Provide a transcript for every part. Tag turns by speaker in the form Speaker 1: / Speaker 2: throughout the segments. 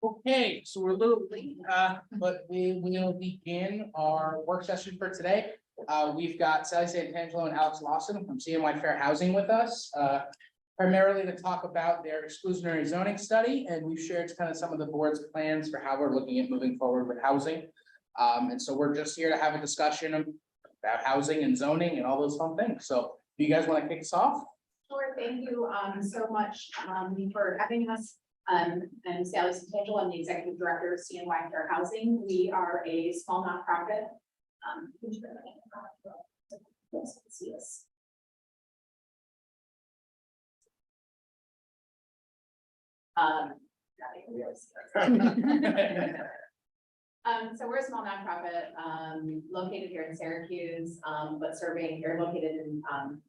Speaker 1: Okay, so we're a little late, but we will begin our work session for today. We've got Sally Santangelo and Alex Lawson from CNY Fair Housing with us, primarily to talk about their exclusionary zoning study, and we've shared kind of some of the board's plans for how we're looking at moving forward with housing. And so we're just here to have a discussion about housing and zoning and all those fun things. So do you guys want to kick us off?
Speaker 2: Sure, thank you so much for having us. I'm Sally Santangelo. I'm the Executive Director of CNY Fair Housing. We are a small nonprofit. See us. So we're a small nonprofit located here in Syracuse, but located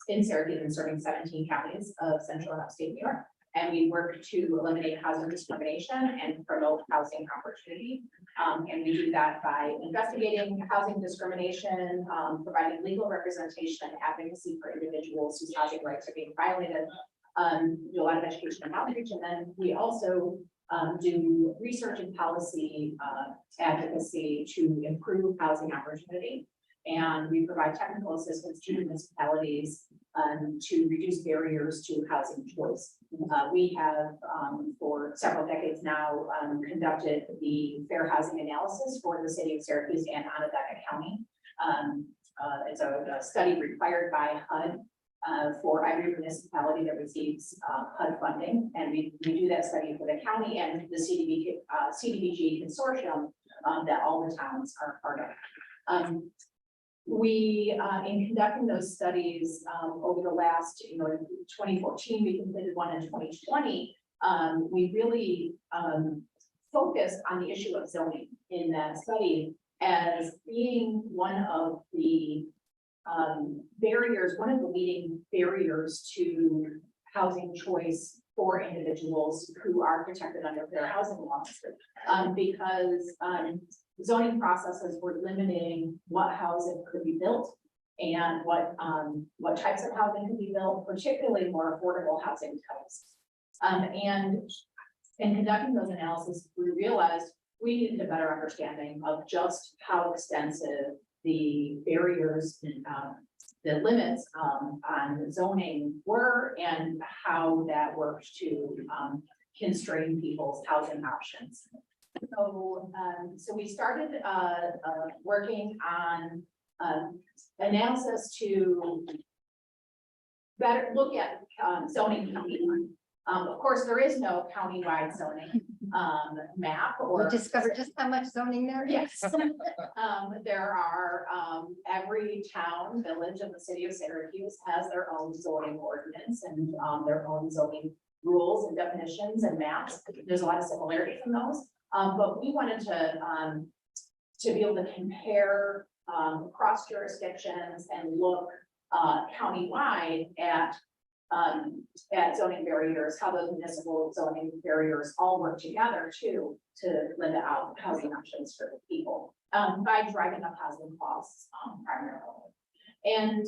Speaker 2: in Syracuse and serving 17 counties of central and upstate New York. And we work to eliminate housing discrimination and promote housing opportunity. And we do that by investigating housing discrimination, providing legal representation, advocacy for individuals whose housing rights are being violated, do a lot of education and outreach. And then we also do research and policy advocacy to improve housing opportunity. And we provide technical assistance to municipalities to reduce barriers to housing choice. We have, for several decades now, conducted the fair housing analysis for the city of Syracuse and Onondaga County. It's a study required by HUD for every municipality that receives HUD funding. And we do that study for the county and the CDBG consortium that all the towns are part of. In conducting those studies over the last, in 2014, we completed one in 2020. We really focused on the issue of zoning in that study as being one of the barriers, one of the leading barriers to housing choice for individuals who are protected under fair housing laws, because zoning processes were limiting what housing could be built and what types of housing could be built, particularly more affordable housing types. And in conducting those analyses, we realized we needed a better understanding of just how extensive the barriers and the limits on zoning were and how that worked to constrain people's housing options. So we started working on analysis to better look at zoning. Of course, there is no countywide zoning map or.
Speaker 3: We discovered just how much zoning there is.
Speaker 2: Yes. There are every town, village of the city of Syracuse has their own zoning ordinance and their own zoning rules and definitions and maps. There's a lot of similarities in those. But we wanted to be able to compare across jurisdictions and look countywide at zoning barriers, how those municipal zoning barriers all work together to limit out housing options for the people by driving up housing costs primarily. And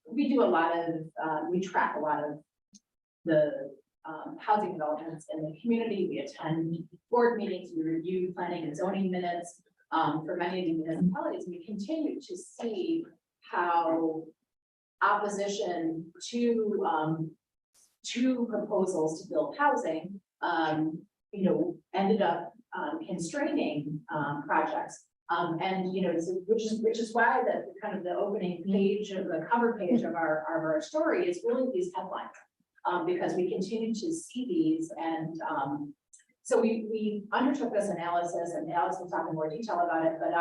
Speaker 2: we do a lot of, we track a lot of the housing developments in the community. We attend board meetings, we review planning and zoning minutes for many of the municipalities. We continue to see how opposition to proposals to build housing, ended up constraining projects. And which is why the kind of the opening page of the cover page of our story is really these headlines. Because we continue to see these, and so we undertook this analysis, and Alex will talk in more detail about it, but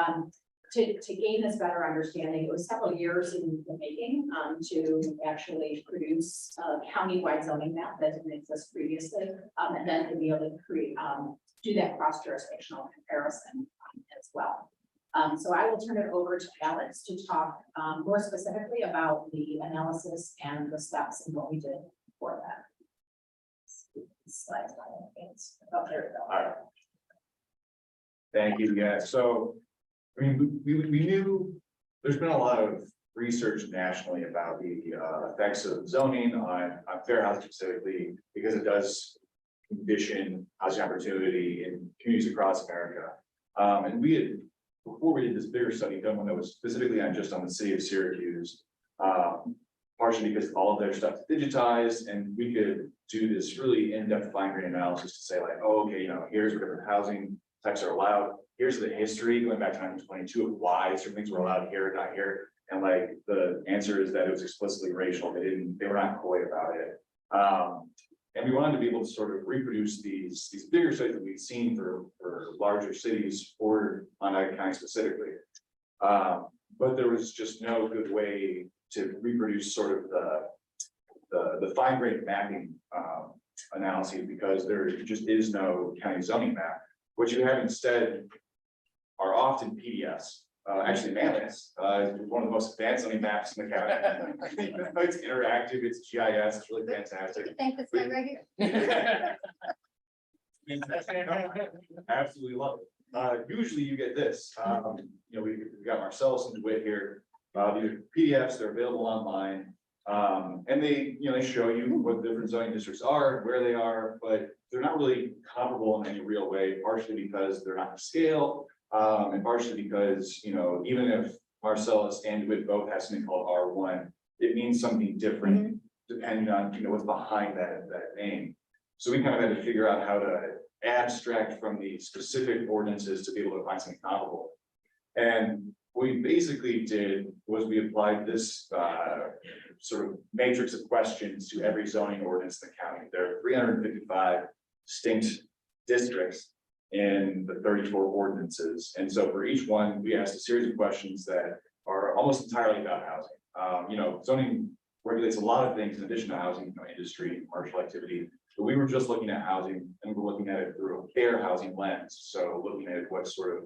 Speaker 2: to gain this better understanding, it was several years in the making to actually produce a countywide zoning map that didn't exist previously, and then to be able to create do that cross-jurisdictional comparison as well. So I will turn it over to Alex to talk more specifically about the analysis and the steps and what we did for that. Slides. Oh, there we go.
Speaker 4: All right. Thank you. Yeah. So, I mean, we knew there's been a lot of research nationally about the effects of zoning on fair housing specifically, because it does condition housing opportunity in communities across America. And we had, before we did this bigger study, done one that was specifically on just on the city of Syracuse. Partially because all of their stuff is digitized, and we could do this really in-depth fine-grained analysis to say like, oh, okay, here's what different housing types are allowed. Here's the history going back to 1922 of why certain things were allowed here and not here. And like the answer is that it was explicitly racial. They were not coy about it. And we wanted to be able to sort of reproduce these bigger studies that we've seen for larger cities or Onondaga County specifically. But there was just no good way to reproduce sort of the fine-grained mapping analyses, because there just is no county zoning map. What you have instead are often PDFs. Actually, Manlius is one of the most advanced zoning maps in the county. It's interactive, it's GIS, it's really fantastic.
Speaker 3: Thank this guy right here.
Speaker 4: Absolutely love it. Usually you get this, we've got Marcellus and DeWitt here. These are PDFs, they're available online. And they show you what different zoning districts are, where they are, but they're not really comparable in any real way, partially because they're not to scale. And partially because, even if Marcellus and DeWitt both have something called R1, it means something different depending on, what's behind that name. So we kind of had to figure out how to abstract from the specific ordinances to be able to find something comparable. And what we basically did was we applied this sort of matrix of questions to every zoning ordinance in the county. There are 355 distinct districts in the 34 ordinances. And so for each one, we asked a series of questions that are almost entirely about housing. Zoning regulates a lot of things in addition to housing, industry, commercial activity. But we were just looking at housing, and we're looking at it through a fair housing lens. So looking at what sort of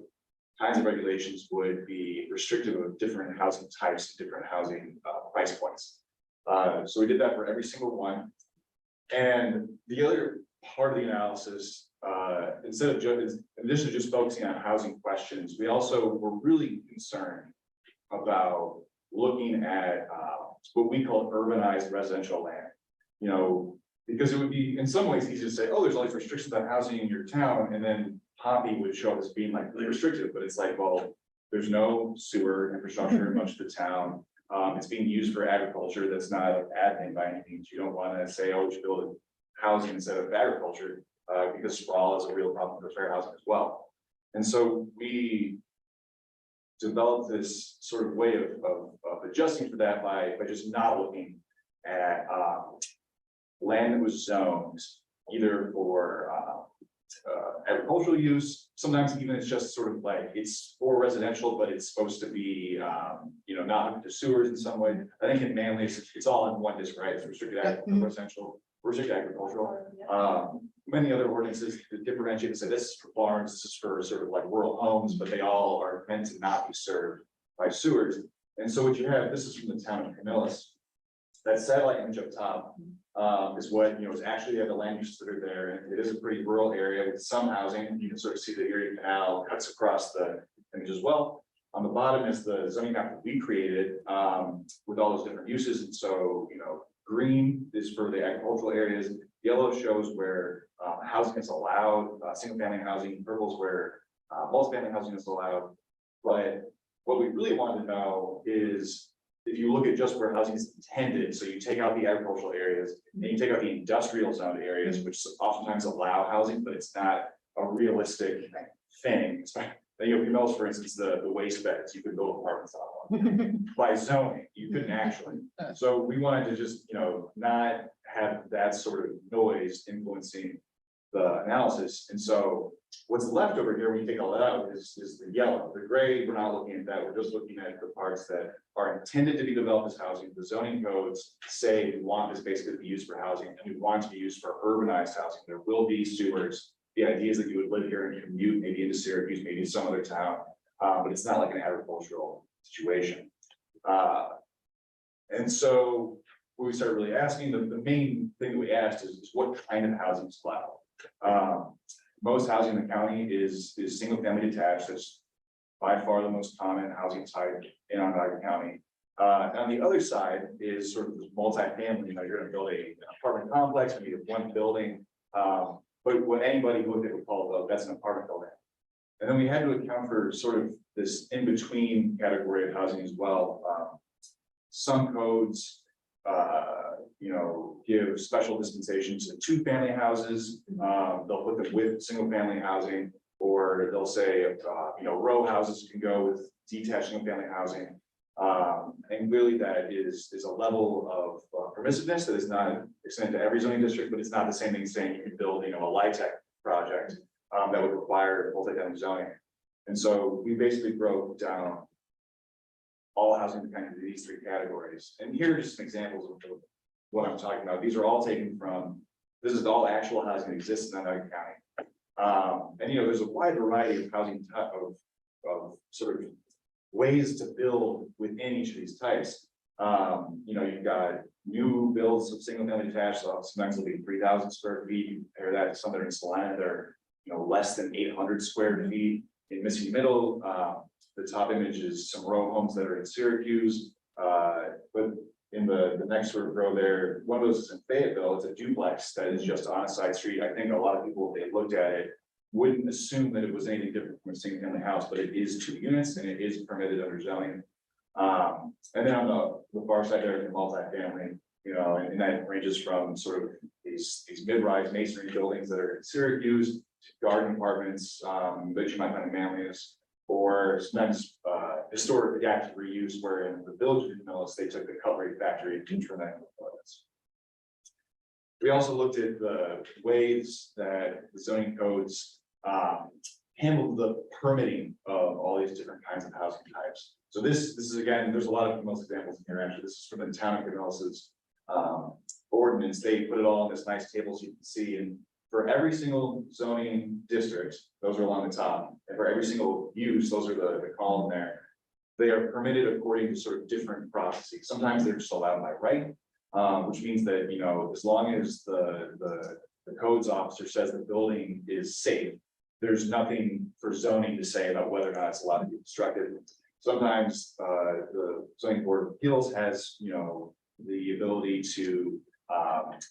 Speaker 4: kinds of regulations would be restrictive of different housing types, different housing price points. So we did that for every single one. And the other part of the analysis, in addition to just focusing on housing questions, we also were really concerned about looking at what we call urbanized residential land. Because it would be in some ways easy to say, oh, there's all these restrictions on housing in your town, and then Pompey would show up as being like really restrictive, but it's like, well, there's no sewer infrastructure in much of the town. It's being used for agriculture. That's not a bad thing by any means. You don't want to say, oh, we should build housing instead of agriculture, because sprawl is a real problem for fair housing as well. And so we developed this sort of way of adjusting for that by just not looking at land that was zoned either for agricultural use. Sometimes even it's just sort of like it's for residential, but it's supposed to be not hooked to sewers in some way. I think in Manlius it's all in one district, right? It's restricted residential, restricted agricultural. Many other ordinances that differentiate and say this is for farms, this is for sort of like rural homes, but they all are meant to not be served by sewers. And so what you have, this is from the town of Manlius. That satellite image up top is what is actually the land uses that are there. And it is a pretty rural area with some housing. You can sort of see the Erie Canal cuts across the image as well. On the bottom is the zoning map that we created with all those different uses. And so, green is for the agricultural areas. Yellow shows where housing is allowed, single family housing. Purple is where multi-family housing is allowed. But what we really want to know is if you look at just where housing is intended, so you take out the agricultural areas and you take out the industrial zoned areas, which oftentimes allow housing, but it's not a realistic thing. Mills, for instance, the waste beds, you could build apartments on one. By zoning, you couldn't actually. So we wanted to just, not have that sort of noise influencing the analysis. And so what's left over here, when you take all that out, is the yellow. The gray, we're not looking at that. We're just looking at the parts that are intended to be developed as housing. The zoning codes say we want this basically to be used for housing, and we want it to be used for urbanized housing. There will be sewers. The idea is that you would live here and commute maybe into Syracuse, maybe in some other town, but it's not like an agricultural situation. And so what we started really asking, the main thing that we asked is what kind of housing is allowed? Most housing in the county is single family detached. That's by far the most common housing type in Onondaga County. On the other side is sort of multi-family. You're going to build an apartment complex, maybe one building. but what anybody who looked at would call, oh, that's an apartment building. And then we had to account for sort of this in-between category of housing as well. Some codes, you know, give special dispensations to two-family houses. They'll put them with single-family housing, or they'll say, you know, row houses can go with detached single-family housing. And clearly that is a level of permissiveness that is not extended to every zoning district, but it's not the same thing as saying you can build, you know, a LIHTC project that would require multi-family zoning. And so we basically broke down all housing kind of these three categories. And here are just some examples of what I'm talking about. These are all taken from, this is all actual housing that exists in Onondaga County. And you know, there's a wide variety of housing type of sort of ways to build within each of these types. You know, you've got new builds of single family detached, so sometimes it'll be 3,000 square feet. You compare that to some that are in Salina, they're, you know, less than 800 square feet. In Mississippi Middle, the top image is some row homes that are in Syracuse. But in the next sort of row there, one of those is in Fayetteville. It's a duplex that is just on a side street. I think a lot of people, if they looked at it, wouldn't assume that it was anything different from a single family house, but it is 2 units and it is permitted under zoning. And then on the far side there, the multifamily, you know, and that ranges from sort of these mid-rise masonry buildings that are in Syracuse, to garden apartments that you might find in Manlius, or sometimes historic adaptive reuse, where in the village of Manlius, they took the cutlery factory and turned that into apartments. We also looked at the ways that the zoning codes handle the permitting of all these different kinds of housing types. So this is, again, there's a lot of most examples in here. Actually, this is from the town of Pinellas's ordinance. They put it all in this nice table so you can see. And for every single zoning district, those are along the top, and for every single use, those are the column there. They are permitted according to sort of different processes. Sometimes they're just allowed by right, which means that, you know, as long as the codes officer says the building is safe, there's nothing for zoning to say about whether or not it's allowed to be constructed. Sometimes the zoning board of appeals has, you know, the ability to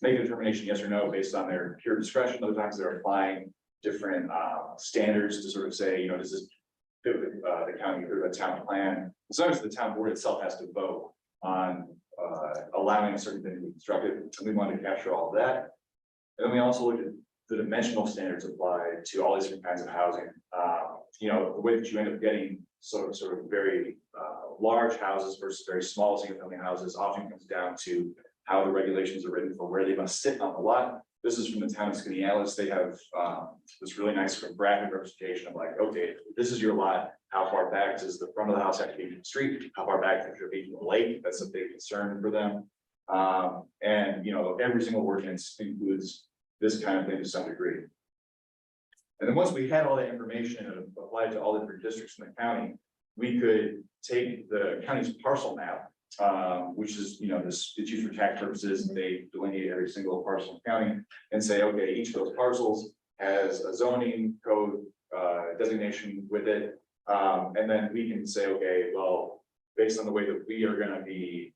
Speaker 4: make a determination yes or no based on their pure discretion. Other times they're applying different standards to sort of say, you know, does this fit with the county or the town plan? Sometimes the town board itself has to vote on allowing a certain thing to be constructed, and we wanted to capture all of that. And then we also looked at the dimensional standards applied to all these different kinds of housing. You know, the way that you end up getting sort of very large houses versus very small single family houses often comes down to how the regulations are written for where they must sit on the lot. This is from the town of Skaneateles. They have this really nice sort of graphic representation of like, okay, this is your lot. How far back does the front of the house have to be from the street? How far back should it be from the lake? That's a big concern for them. And, you know, every single ordinance includes this kind of thing to some degree. And then once we had all that information and applied to all the different districts in the county, we could take the county's parcel map, which is, you know, it's used for tax purposes, and they delineate every single parcel in the county and say, okay, each of those parcels has a zoning code designation with it. And then we can say, okay, well, based on the way that we are going to be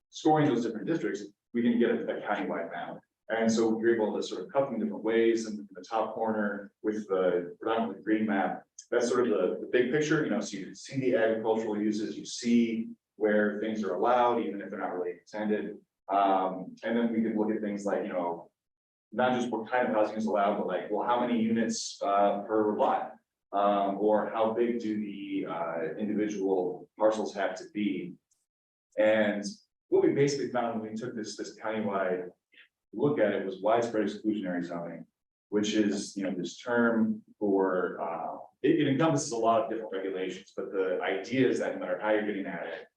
Speaker 4: scoring those different districts, we can get a countywide map. And so we're able to sort of cut them different ways. And in the top corner with the predominantly green map, that's sort of the big picture, you know, so you see the agricultural uses, you see where things are allowed, even if they're not really intended. And then we could look at things like, you know, not just what kind of housing is allowed, but like, well, how many units per lot? Or how big do the individual parcels have to be? And what we basically found when we took this countywide look at it was widespread exclusionary zoning, which is, you know, this term for it encompasses a lot of different regulations, but the idea is that no matter how you're getting at it,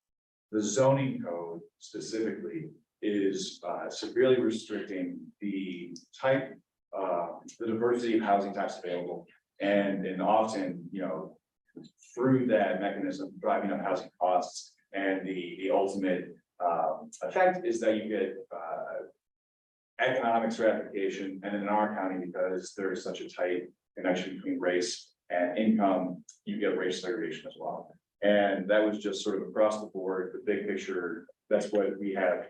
Speaker 4: the zoning code specifically is severely restricting the type, the diversity of housing types available, and often, you know, through that mechanism driving up housing costs, and the ultimate effect is that you get economic stratification, and in our county, because there is such a tight connection between race and income, you get race segregation as well. And that was just sort of across the board, the big picture. That's what we have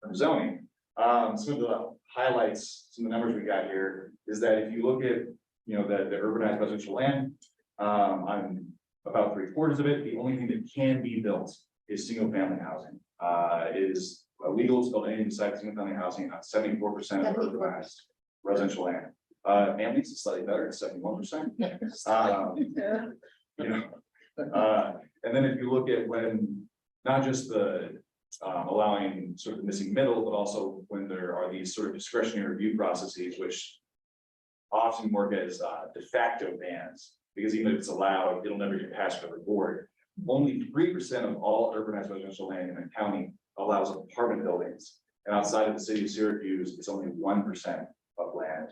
Speaker 4: from zoning. Some of the highlights, some of the numbers we got here is that if you look at, you know, the urbanized residential land, on about 3/4 of it, the only thing that can be built is single family housing. It is illegal to build anything besides single family housing on 74% of urbanized residential land. Manlius is slightly better at 71%. You know, and then if you look at when, not just the allowing sort of missing middle, but also when there are these sort of discretionary review processes, which often work as de facto bans, because even if it's allowed, it'll never get passed by the board. Only 3% of all urbanized residential land in the county allows apartment buildings, and outside of the city of Syracuse, it's only 1% of land.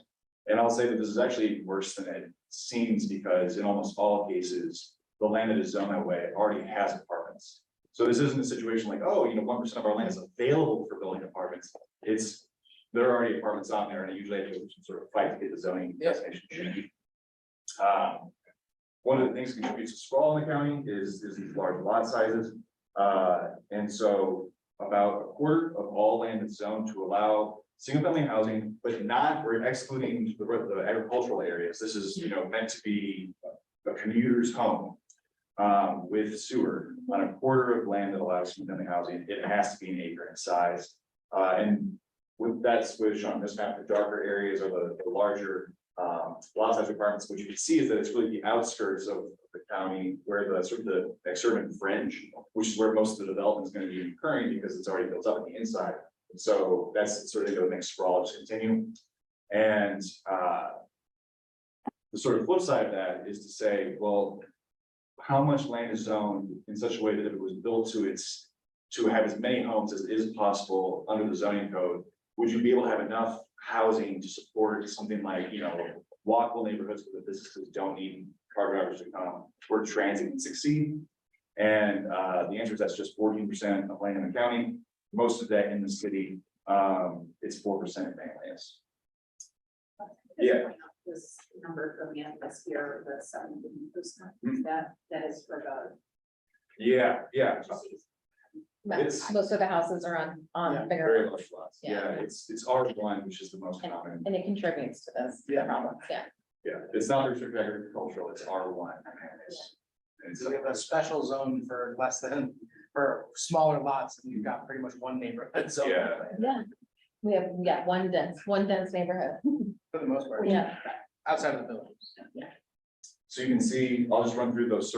Speaker 4: And I'll say that this is actually worse than it seems, because in almost all cases, the land that is zoned that way already has apartments. So this isn't a situation like, oh, you know, 1% of our land is available for building apartments. There are already apartments on there, and I usually have to sort of fight to get the zoning designation changed. One of the things that contributes to sprawl in the county is these large lot sizes. And so about 1/4 of all land is zoned to allow single family housing, but not, we're excluding the agricultural areas. This is, you know, meant to be a commuter's home. With sewer on 1/4 of land that allows single family housing, it has to be an acre in size. And that's with shown on this map, the darker areas are the larger lot size requirements. What you can see is that it's really the outskirts of the county where the sort of the exurban fringe, which is where most of the development is going to be occurring, because it's already built up on the inside. So that's sort of going to make sprawl just continue. And the sort of flip side of that is to say, well, how much land is zoned in such a way that if it was built to have as many homes as is possible under the zoning code, would you be able to have enough housing to support something like, you know, walkable neighborhoods where the businesses don't need car drivers to come, where transit can succeed? And the answer is that's just 14% of land in the county. Most of that in the city, it's 4% in Manlius. Yeah.
Speaker 2: This number for me this year, the 7%, that is for the.
Speaker 4: Yeah.
Speaker 3: Most of the houses are on
Speaker 4: Very
Speaker 3: bigger,
Speaker 4: large lots.
Speaker 3: Yeah.
Speaker 4: Yeah, it's R1, which is the most common.
Speaker 3: and it contributes to this problem, yeah.
Speaker 4: Yeah, it's not restricted agricultural, it's R1. And
Speaker 1: So
Speaker 4: so
Speaker 1: we have a special zone for for smaller lots, and you've got pretty much one neighborhood zone.
Speaker 4: Yeah.
Speaker 3: Yeah, we have one dense neighborhood,
Speaker 1: For the most part.
Speaker 3: yeah.
Speaker 1: Outside of the village.
Speaker 4: So you can see, I'll just run through those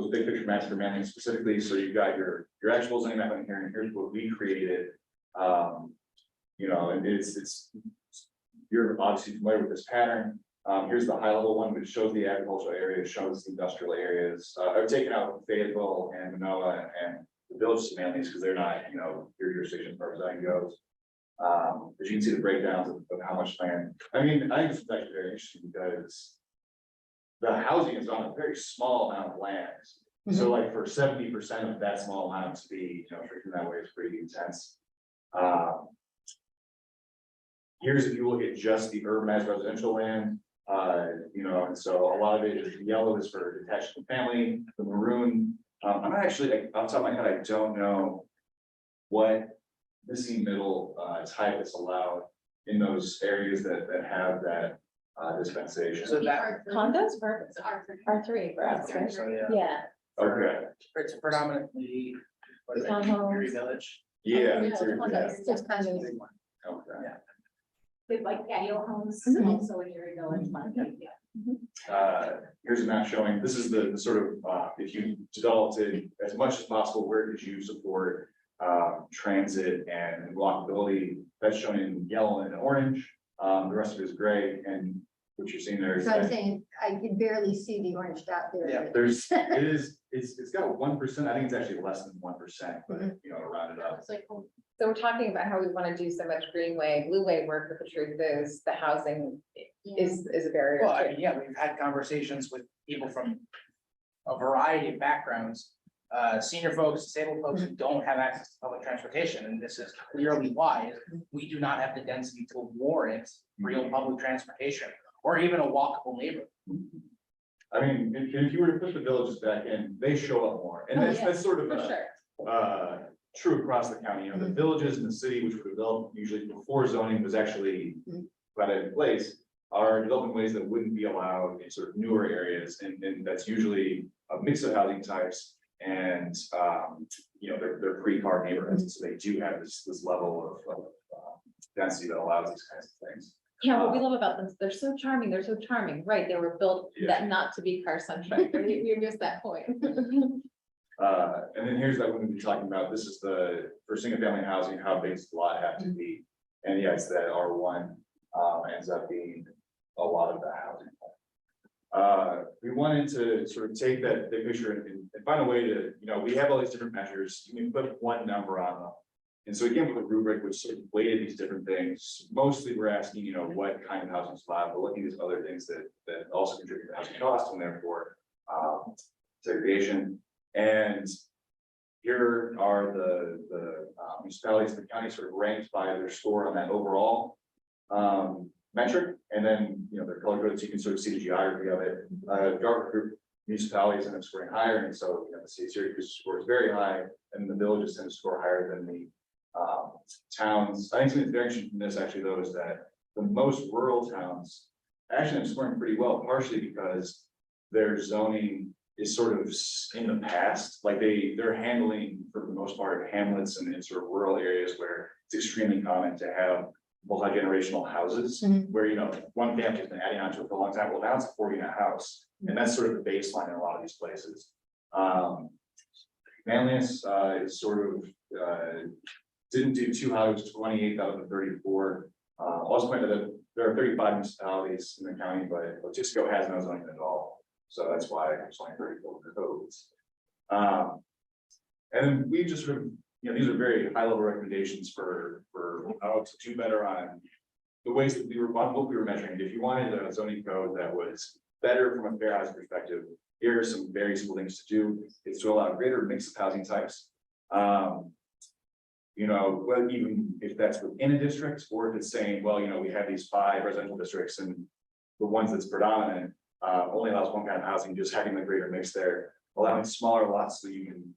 Speaker 4: big picture maps for Manlius specifically. So you've got your actual zoning map on here, and here's what we created. You know, and you're obviously familiar with this pattern. Here's the high level one, which shows the agricultural areas, shows the industrial areas. I've taken out Fayetteville and Manoa and the village of Manlius because they're not, you know, your jurisdiction as far as zoning goes. But you can see the breakdowns of how much land. I mean, I think this is actually very interesting because the housing is on a very small amount of land. So like for 70% of that small amount to be, you know, treated that way is pretty intense. Here's if you look at just the urbanized residential land, you know, and so a lot of it is yellow is for detached family, the maroon. I'm actually, like, off the top of my head, I don't know what missing middle type is allowed in those areas that have that dispensation.
Speaker 1: So that,
Speaker 3: Condos for R3 for us, right?
Speaker 1: so yeah,
Speaker 3: Yeah.
Speaker 4: Okay,
Speaker 1: it's predominantly. what is it,
Speaker 3: Townhomes.
Speaker 1: Erie Village.
Speaker 4: yeah.
Speaker 3: Yeah,
Speaker 4: it's-
Speaker 3: condos,
Speaker 4: yeah,
Speaker 3: just condos.
Speaker 1: Big one.
Speaker 4: okay.
Speaker 2: With like patio homes,
Speaker 3: Mhm.
Speaker 2: also in Erie Village, Montana, yeah.
Speaker 4: Here's a map showing, this is the sort of, if you developed it as much as possible, where could you support transit and walkability? That's shown in yellow and orange. The rest of it is gray, and what you're seeing there is
Speaker 3: So I'm
Speaker 4: that
Speaker 3: saying, I can barely see the orange dot there.
Speaker 1: Yeah.
Speaker 4: it's got 1%. I think it's actually less than 1%, but you know, to round it up.
Speaker 3: So we're talking about how we want to do so much greenway, blueway work, but the truth is the housing is a barrier.
Speaker 1: Well, I
Speaker 3: too.
Speaker 1: mean, yeah, we've had conversations with people from a variety of backgrounds. Senior folks, disabled folks who don't have access to public transportation, and this is clearly why, is we do not have the density to warrant real public transportation or even a walkable neighborhood.
Speaker 4: I mean, if you were to put the villages back in, they show up more, and
Speaker 3: Oh,
Speaker 4: that's
Speaker 3: yeah,
Speaker 4: sort of
Speaker 3: For
Speaker 4: a,
Speaker 3: sure.
Speaker 4: true across the county, the villages in the city, which were developed usually before zoning was actually put in place, are developing ways that wouldn't be allowed in sort of newer areas, and that's usually a mix of housing types, and, they're pre-car neighborhoods, so they do have this level of density that allows these kinds of things.
Speaker 3: Yeah, what we love about them, they're so charming, right, they were built that not to be car centric, you missed that point.
Speaker 4: And then here's that one we'll be talking about, this is for single family housing, how big does the lot have to be? And yeah, it's that R1, ends up being a lot of the housing. We wanted to sort of take that big picture and find a way to, we have all these different measures, you can put one number on them. And so again, with the rubric, which sort of weighted these different things, mostly we're asking, what kind of housing is allowed, but looking at these other things that also contribute to housing costs and therefore segregation. And here are the municipalities in the county sort of ranked by their score on that overall metric, and then their color coded, so you can sort of see the geography of it. Darker group municipalities end up scoring higher, and so the city of Syracuse scores very high, and the villages tend to score higher than the towns. I think something very interesting from this actually though is that the most rural towns actually are scoring pretty well, partially because their zoning is sort of in the past, like they're handling for the most part hamlets and sort of rural areas where it's extremely common to have multi-generational houses where, one family has been adding on to it for a long time. Well, now it's a 4-unit house, and that's sort of the baseline in a lot of these places. Manlius is sort of didn't do too high, it was 28 out of the 34. Also pointed that there are 35 municipalities in the county, but Lotisco has no zoning at all. So that's why it's only 34 codes. And then we just sort of, these are very high level recommendations for how to do better on the ways that what we were measuring. If you wanted a zoning code that was better from a fair housing perspective, here are some very simple things to do. It's to allow a greater mix of housing types. Well, even if that's within a district, or if it's saying, well, we have these 5 residential districts and the ones that's predominant only allows one kind of housing, just having the greater mix there, allowing smaller lots so you can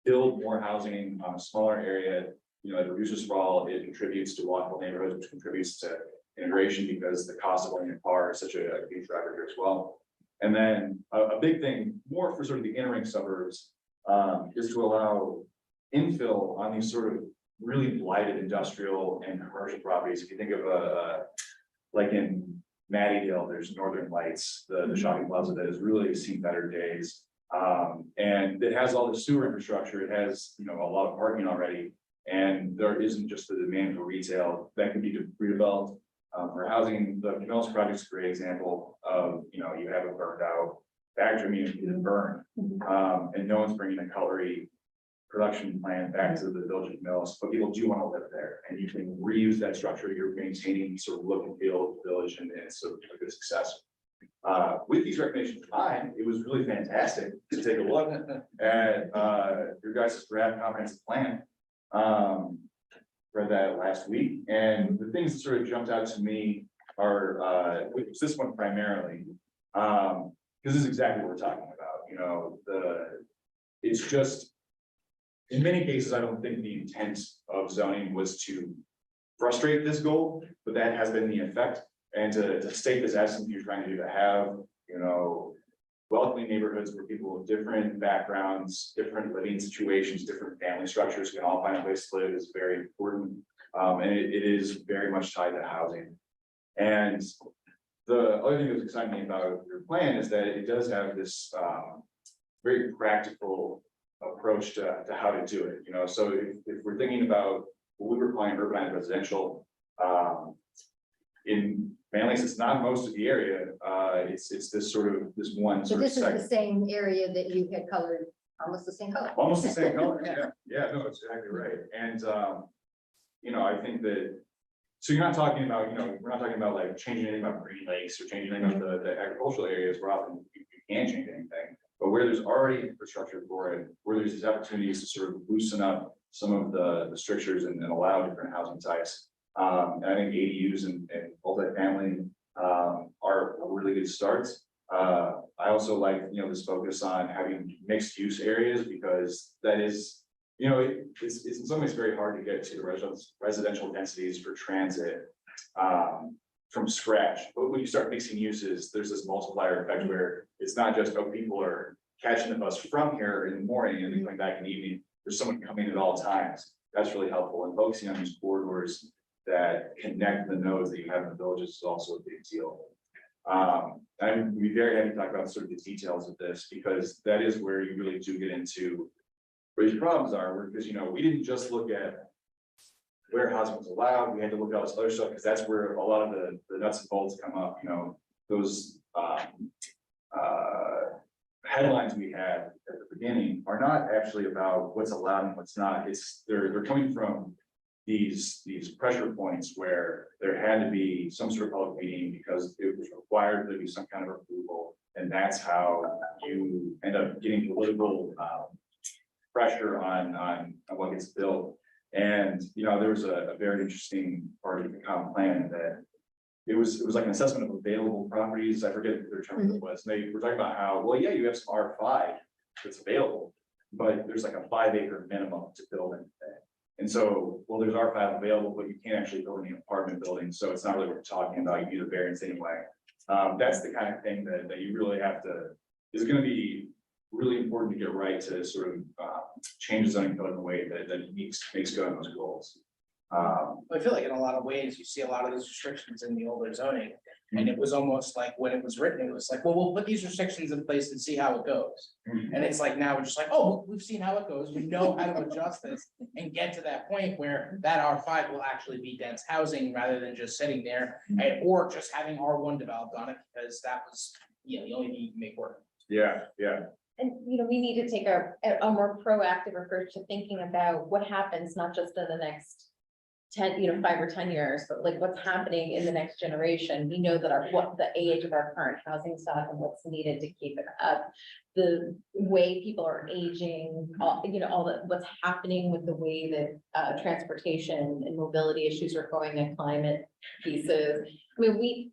Speaker 4: build more housing on a smaller area. It reduces sprawl, it contributes to walkable neighborhoods, which contributes to integration because the cost of owning a car is such a huge driver here as well. And then a big thing more for sort of the inner ring suburbs is to allow infill on these sort of really blighted industrial and commercial properties. If you think of like in Mattydale, there's Northern Lights, the shopping plaza that has really seen better days. And it has all the sewer infrastructure, it has a lot of parking already, and there isn't just the demand for retail that can be redeveloped. For housing, the Camillus project is a great example of, you have a burned out factory, it's burned, and no one's bringing a cutlery production plant back to the village of Mills, but people do want to live there, and you can reuse that structure. You're maintaining sort of look and feel of the village, and it's a good success. With these recommendations in mind, it was really fantastic to take a look at your guys' draft comprehensive plan for that last week, and the things that sort of jumped out to me are this one primarily, because this is exactly what we're talking about. It's just, in many cases, I don't think the intent of zoning was to frustrate this goal, but that has been the effect. And to state this as something you're trying to do, to have, welcoming neighborhoods where people with different backgrounds, different living situations, different family structures can all find a place to live is very important. And it is very much tied to housing. And the other thing that was exciting me about your plan is that it does have this very practical approach to how to do it. So if we're thinking about what we were calling urbanized residential, in Manlius, it's not most of the area. It's this one
Speaker 5: So
Speaker 4: sort of
Speaker 5: this is the
Speaker 4: segment.
Speaker 5: same area that you had colored, almost the same color.
Speaker 4: Almost the same color, yeah, no, it's exactly right. And I think that, so you're not talking about, we're not talking about like changing anything about Green Lakes or changing anything about the agricultural areas where often you can't change anything. But where there's already infrastructure for it, where there's these opportunities to sort of loosen up some of the strictures and allow different housing types. And I think ADUs and multifamily are a really good start. I also like, this focus on having mixed use areas, because that is you know, it's in some ways very hard to get to the residential densities for transit. From scratch, but when you start mixing uses, there's this multiplier effect where it's not just, oh, people are catching the bus from here in the morning and then coming back in the evening. There's someone coming at all times. That's really helpful, and focusing on these corridors that connect the nodes that you have in the villages is also a big deal. I'm be very happy to talk about sort of the details of this, because that is where you really do get into where these problems are, because, you know, we didn't just look at where housing was allowed, we had to look at all this other stuff, because that's where a lot of the nuts and bolts come up, you know, those headlines we had at the beginning are not actually about what's allowed and what's not. It's they're coming from these pressure points where there had to be some sort of public meeting because it was required to be some kind of approval, and that's how you end up getting political pressure on what gets built. And, you know, there was a very interesting part of the comp plan that it was like an assessment of available properties. I forget what their term was. They were talking about how, well, yeah, you have some R5 that's available, but there's like a 5 acre minimum to build in. And so, well, there's R5 available, but you can't actually build any apartment buildings. So it's not really what we're talking about. You need a variance anyway. That's the kind of thing that you really have to, is going to be really important to get right to sort of change the zoning code in a way that makes good on those goals.
Speaker 1: I feel like in a lot of ways, you see a lot of these restrictions in the older zoning. And it was almost like when it was written, it was like, well, we'll put these restrictions in place and see how it goes. And it's like, now we're just like, oh, we've seen how it goes. We know how to adjust this and get to that point where that R5 will actually be dense housing rather than just sitting there. And or just having R1 developed on it, because that was, you know, the only thing you can make work.
Speaker 4: Yeah, yeah.
Speaker 3: And, you know, we need to take a more proactive approach to thinking about what happens, not just in the next 10, 5 or 10 years, but like what's happening in the next generation. We know that what the age of our current housing stock and what's needed to keep it up. The way people are aging, all what's happening with the way that transportation and mobility issues are going, and climate pieces. I mean,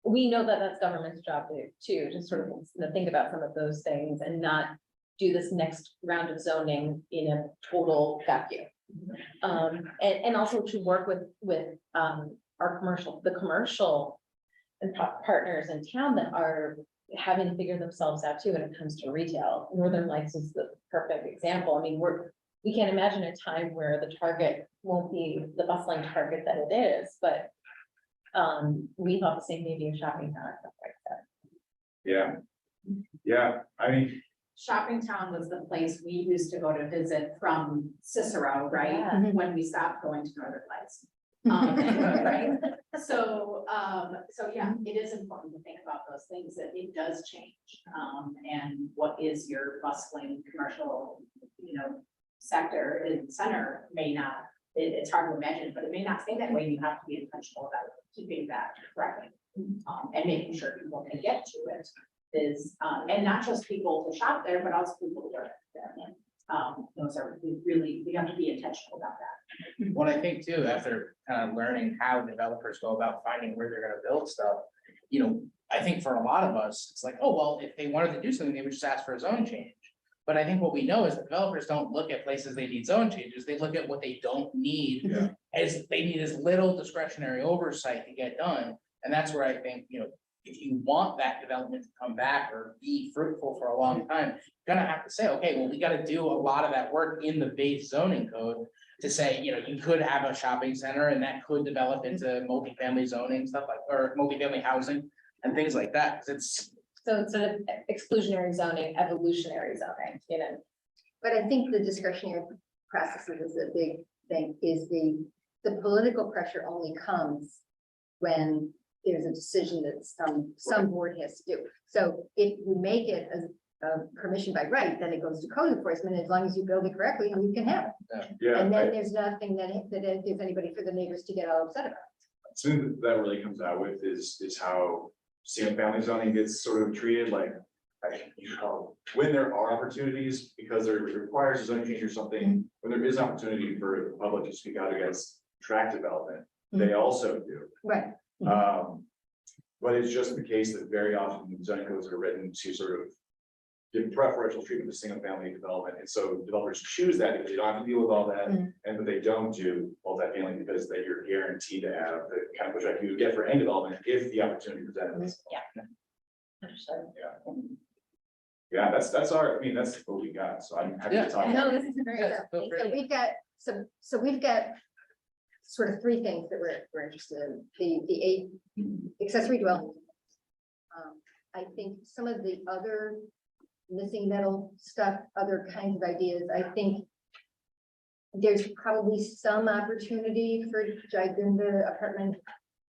Speaker 3: we know that that's government's job too, to sort of think about some of those things and not do this next round of zoning in a total vacuum. And also to work with our commercial and partners in town that are having to figure themselves out too when it comes to retail. Northern Lights is the perfect example. I mean, we can't imagine a time where the Target won't be the bustling Target that it is, but we thought the same maybe of shopping center, stuff like that.
Speaker 4: Yeah. Yeah, I mean,
Speaker 2: Shopping Town was the place we used to go to visit from Cicero, right?
Speaker 3: Yeah.
Speaker 2: When we stopped going to Northern Lights. Right? So yeah, it is important to think about those things, that it does change. And what is your bustling commercial, sector in center may not, it's hard to imagine, but it may not stay that way. You have to be intentional about keeping that correctly. And making sure people can get to it is, and not just people to shop there, but also people to work there. Those are we have to be intentional about that.
Speaker 1: What I think too, after kind of learning how developers go about finding where they're gonna build stuff, I think for a lot of us, it's like, oh, well, if they wanted to do something, they would just ask for a zone change. But I think what we know is that developers don't look at places they need zone changes, they look at what they don't need.
Speaker 4: Yeah.
Speaker 1: As they need as little discretionary oversight to get done, and that's where I think, if you want that development to come back or be fruitful for a long time, you're gonna have to say, okay, well, we gotta do a lot of that work in the base zoning code to say, you could have a shopping center and that could develop into multifamily zoning, stuff like, or multifamily housing and things like that, 'cause it's.
Speaker 3: So instead of exclusionary zoning, evolutionary zoning,
Speaker 5: But I think the discretionary processes is a big thing, is the political pressure only comes when there's a decision that some board has to do. So if you make it a permission by right, then it goes to code enforcement. As long as you build it correctly, you can have it.
Speaker 4: yeah.
Speaker 5: And then there's nothing that there's anybody for the neighbors to get all upset about.
Speaker 4: Something that really comes out with is how single family zoning gets sort of treated, like, when there are opportunities, because it requires a zoning change or something, when there is opportunity for the public to speak out against tract development, they also do.
Speaker 5: Right.
Speaker 4: But it's just the case that very often zoning codes are written to sort of give preferential treatment to single family development. And so developers choose that because they don't have to deal with all that. And what they don't do multifamily because that you're guaranteed to have the kind of pushback you would get for any development if the opportunity presented itself.
Speaker 3: Understood.
Speaker 4: Yeah, that's our, I mean, that's what we got. So I'm happy to talk.
Speaker 3: No, this is great.
Speaker 1: Yeah, feel free.
Speaker 5: So we've got we've got sort of three things that we're interested in, the accessory dwelling. I think some of the other missing middle stuff, other kinds of ideas, I think there's probably some opportunity for Jagunda apartment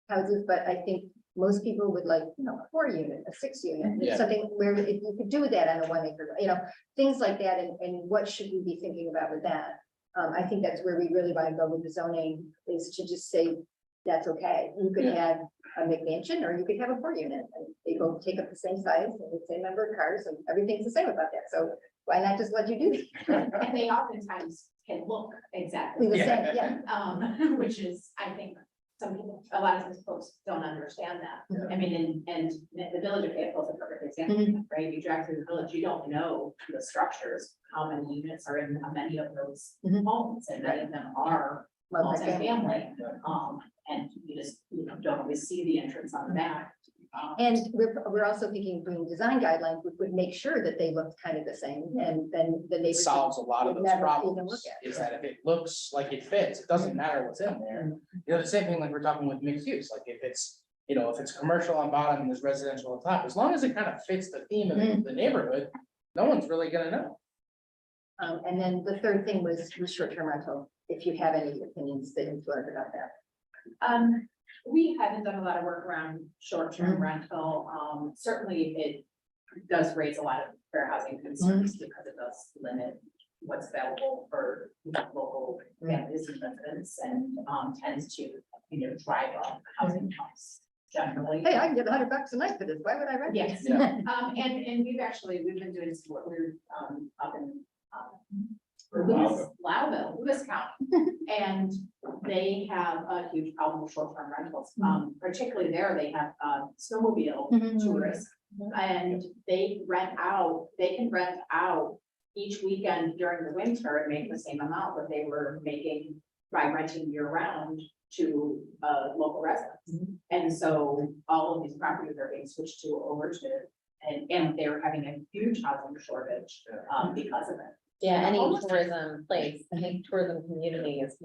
Speaker 5: houses, but I think most people would like, you know, a 4-unit, a 6-unit,
Speaker 1: Yeah.
Speaker 5: something where if you could do that on a 1 acre, you know, things like that, and what should we be thinking about with that? I think that's where we really want to go with the zoning, is to just say, that's okay. You could have a McMansion, or you could have a 4-unit, and they both take up the same size and the same number of cars, and everything's the same about that, so why not just let you do that?
Speaker 2: And they oftentimes can look exactly
Speaker 5: The
Speaker 2: the
Speaker 5: same,
Speaker 2: same,
Speaker 5: yeah.
Speaker 2: which is, I think, some people, a lot of these folks don't understand that. I mean, and the village of Fayetteville is a perfect example, right? You drive through the village, you don't know the structures, how many units are in many of those
Speaker 5: Mhm.
Speaker 2: homes, and many of them are
Speaker 5: Multifamily.
Speaker 2: multifamily. And you just, don't always see the entrance on the back.
Speaker 5: And we're also thinking green design guidelines would make sure that they look kind of the same, and then the
Speaker 1: It
Speaker 5: neighbors.
Speaker 1: solves a lot of
Speaker 5: would
Speaker 1: those
Speaker 5: never even
Speaker 1: problems,
Speaker 5: look at it.
Speaker 1: is that if it looks like it fits, it doesn't matter what's in there. You know, the same thing like we're talking with mixed use, like if it's, you know, if it's commercial on bottom and there's residential on top, as long as it kind of fits the theme of the neighborhood, no one's really gonna know.
Speaker 5: And then the third thing was short-term rental, if you have any opinions that you've learned about that.
Speaker 2: We haven't done a lot of work around short-term rental. Certainly it does raise a lot of fair housing concerns because it does limit what's available for local families and residents, and tends to, drive up housing costs generally.
Speaker 5: Hey, I can get $100 a night for this, why would I rent? it?
Speaker 2: Yes,
Speaker 1: Yeah.
Speaker 2: and we've been doing some work, we're up in
Speaker 4: For
Speaker 2: Loudville, Lewis County, and they have a huge problem with short-term rentals. Particularly there, they have snowmobile tourists, and they can rent out each weekend during the winter and make the same amount that they were making by renting year-round to local residents. And so all of these properties are being switched over to, and they're having a huge housing shortage because of it.
Speaker 3: Yeah, any tourism place, I think tourism community is,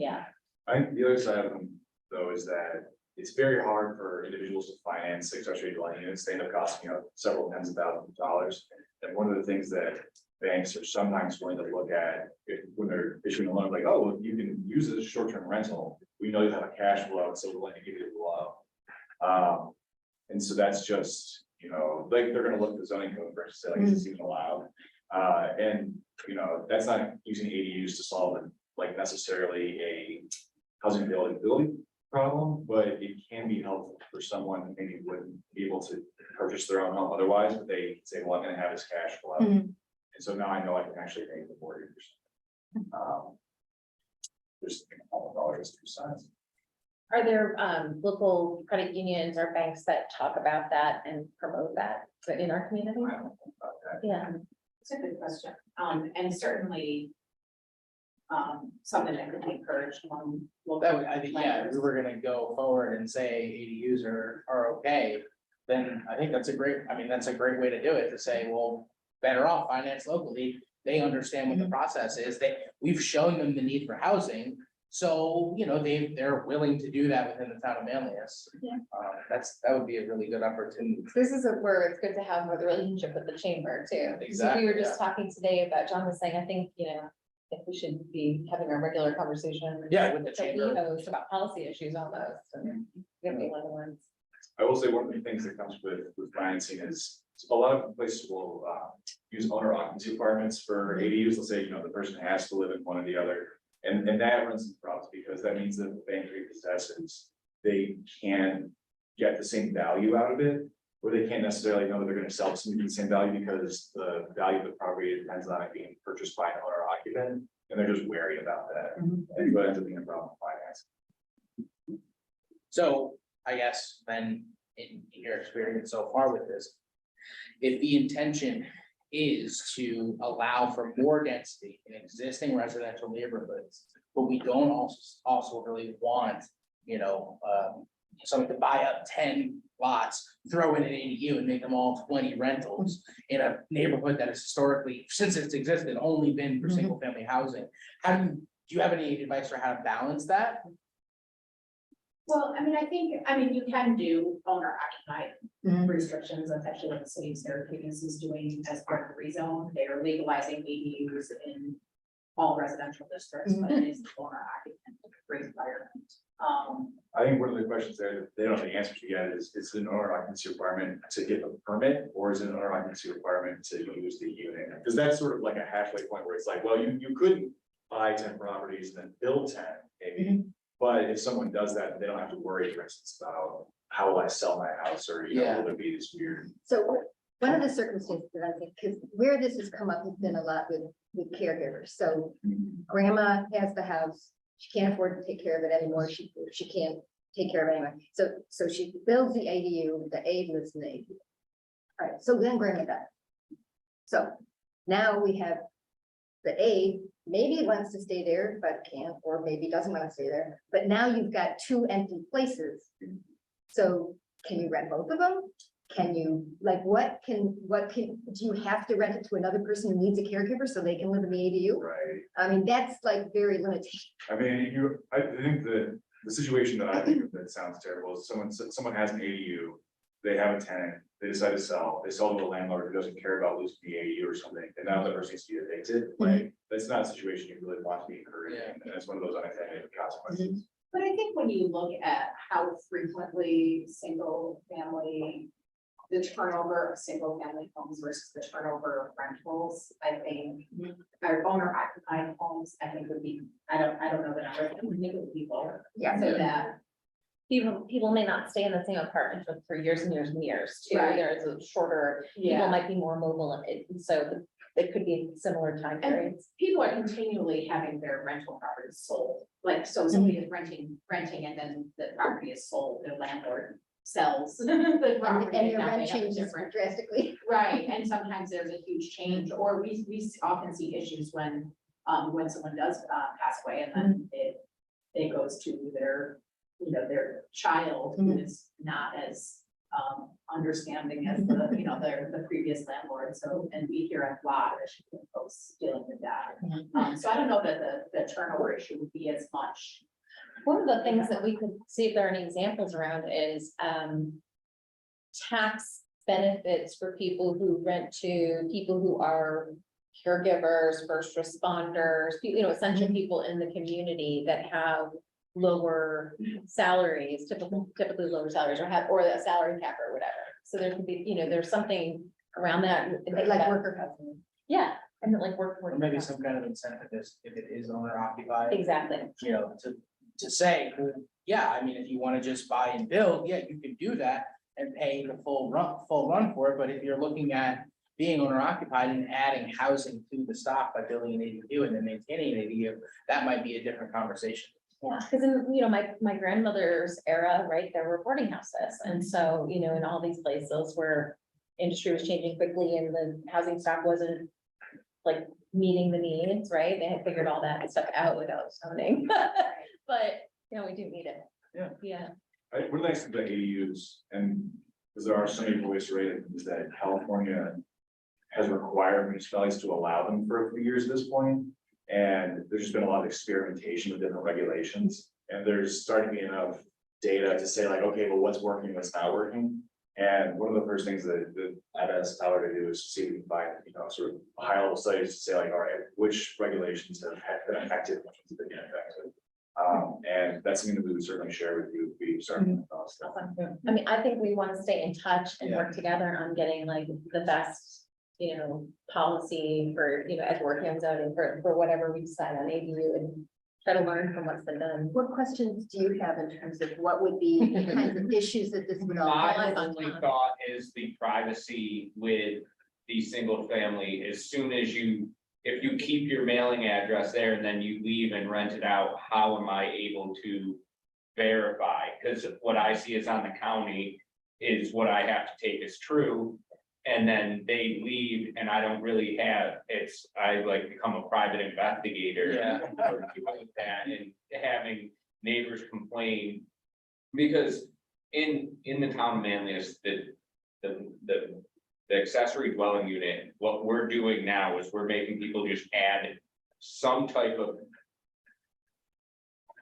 Speaker 4: I think the other side of them, though, is that it's very hard for individuals to finance accessory dwelling units. They end up costing several tens of thousands of dollars. And one of the things that banks are sometimes going to look at when they're issuing a loan, like, oh, well, you can use it as a short-term rental. We know you have a cash flow, and so we're going to give you a loan. And so that's just, like, they're gonna look at the zoning code first, say, like, is this even allowed? And, that's not using ADUs to solve like necessarily a housing availability problem, but it can be helpful for someone who maybe wouldn't be able to purchase their own home otherwise, but they say, well, I'm gonna have this cash flow. And so now I know I can actually pay the mortgage. There's $2 sides.
Speaker 3: Are there local credit unions or banks that talk about that and promote that in our community?
Speaker 4: I don't know about that.
Speaker 3: Yeah,
Speaker 2: It's a good question. And certainly something that could be encouraged among local.
Speaker 1: That would, I think, yeah, if
Speaker 2: lenders.
Speaker 1: we were gonna go forward and say ADUs are okay, then I think that's a great way to do it, to say, well, better off finance locally. They understand what the process is. We've shown them the need for housing. So, they're willing to do that within the town of Manlius.
Speaker 3: Yeah.
Speaker 1: That would be a really good opportunity.
Speaker 3: this is where it's good to have the relationship with the chamber too. So
Speaker 1: Exactly,
Speaker 3: we were just talking today about, John was saying, I think, we should be having our regular conversation.
Speaker 1: Yeah, with the
Speaker 3: that we
Speaker 1: chamber.
Speaker 3: host about policy issues almost, and gonna be one of the ones.
Speaker 4: I will say one of the things that comes with financing is a lot of places will use owner occupancy requirements for ADUs. Let's say, the person has to live in one or the other. And that runs into problems because that means that the bank repossesses, they can get the same value out of it, or they can't necessarily know that they're going to sell something the same value because the value of the property depends on it being purchased by an owner occupant, and they're just wary about that. And so it ends up being a problem with finance.
Speaker 1: So I guess then in your experience so far with this, if the intention is to allow for more density in existing residential neighborhoods. But we don't also really want, someone to buy up 10 lots, throw in an ADU and make them all 20 rentals in a neighborhood that has historically, since it's existed, only been for single family housing. Do you have any advice for how to balance that?
Speaker 2: Well, I mean, you can do owner occupied
Speaker 5: Mhm.
Speaker 2: restrictions, that's actually what the city of Syracuse is doing as part of the rezone. They are legalizing ADUs in all residential districts, but it is the owner occupant requirement.
Speaker 4: I think one of the questions there that they don't have the answer to yet is it an owner occupancy requirement to get the permit, or is it an owner occupancy requirement to use the unit? Because that's sort of like a halfway point where it's like, well, you could buy 10 properties and then build 10, maybe. But if someone does that, they don't have to worry, for instance, about how will I sell my house, or, will there be this weird.
Speaker 5: So one of the circumstances that I think, because where this has come up has been a lot with caregivers. So grandma has the house, she can't afford to take care of it anymore, she can't take care of it anymore. So she builds the ADU, the aide lives in the ADU. All right, so then grandma died. So now we have the aide, maybe wants to stay there, but can't, or maybe doesn't want to stay there. But now you've got 2 empty places. So can you rent both of them? Can you, do you have to rent it to another person who needs a caregiver so they can live in the ADU?
Speaker 4: Right.
Speaker 5: I mean, that's like very limited.
Speaker 4: I mean, I think the situation that I think of that sounds terrible is someone has an ADU, they have a tenant, they decide to sell, they sell to a landlord who doesn't care about losing the ADU or something, and now the person needs to be evicted, like, that's not a situation you really want to be encouraging, and it's one of those unintended consequences.
Speaker 2: But I think when you look at how frequently the turnover of single family homes versus the turnover of rentals, I think our owner occupied homes, I think would be, I don't know the number, I think it would be lower.
Speaker 5: Yeah.
Speaker 2: So that,
Speaker 3: People may not stay in the same apartment for years and years and years too.
Speaker 2: Right.
Speaker 3: There's a shorter, people might be more mobile, and so it could be similar time
Speaker 2: And
Speaker 3: periods.
Speaker 2: people are continually having their rental properties sold, like, so somebody is renting, and then the property is sold, the landlord sells the property.
Speaker 5: And your
Speaker 2: now they
Speaker 5: rent
Speaker 2: have a
Speaker 5: changes
Speaker 2: different-
Speaker 5: drastically.
Speaker 2: Right, and sometimes there's a huge change, or we often see issues when someone does pass away, and then it goes to their, their child who is not as understanding as the previous landlord, so, and we hear a lot of issues with folks dealing with that. So I don't know that the turnover issue would be as much.
Speaker 3: One of the things that we could see if there are any examples around is tax benefits for people who rent to people who are caregivers, first responders, essential people in the community that have lower salaries, typically lower salaries, or a salary cap or whatever. So there could be, there's something around that.
Speaker 5: Like worker housing.
Speaker 3: Yeah, and like work.
Speaker 1: Or maybe some kind of incentive if it is owner occupied.
Speaker 3: Exactly.
Speaker 1: To say, yeah, I mean, if you want to just buy and build, yeah, you can do that and pay the full run for it. But if you're looking at being owner occupied and adding housing to the stock by building an ADU and then maintaining an ADU, that might be a different conversation.
Speaker 3: Yeah, because in, my grandmother's era, right, there were boarding houses. And so, in all these places where industry was changing quickly and the housing stock wasn't like meeting the needs, right? They had figured all that stuff out without zoning. But, we do need it. Yeah.
Speaker 4: One of the nice things about ADUs, and because there are so many ways to rate it, is that California has required municipalities to allow them for a few years at this point. And there's just been a lot of experimentation with different regulations, and there's starting to be enough data to say like, okay, well, what's working, what's not working. And one of the first things that I've asked Tyler to do is see if we can find, sort of high level studies to say like, all right, which regulations have been effective, which ones have been ineffective. And that's something that we would certainly share with you if we start.
Speaker 3: I mean, I think we want to stay in touch and work together on getting like the best, policy for, as working on zoning for whatever we decide on ADU, and try to learn from what's been done.
Speaker 5: What questions do you have in terms of what would be the kinds of issues that this would all?
Speaker 6: My only thought is the privacy with the single family, as soon as if you keep your mailing address there and then you leave and rent it out, how am I able to verify? Because what I see is on the county is what I have to take as true. and then they leave and I don't really have, I like become a private investigator.
Speaker 1: Yeah.
Speaker 6: or doing that and having neighbors complain. Because in the town of Manlius, the accessory dwelling unit, what we're doing now is we're making people just add some type of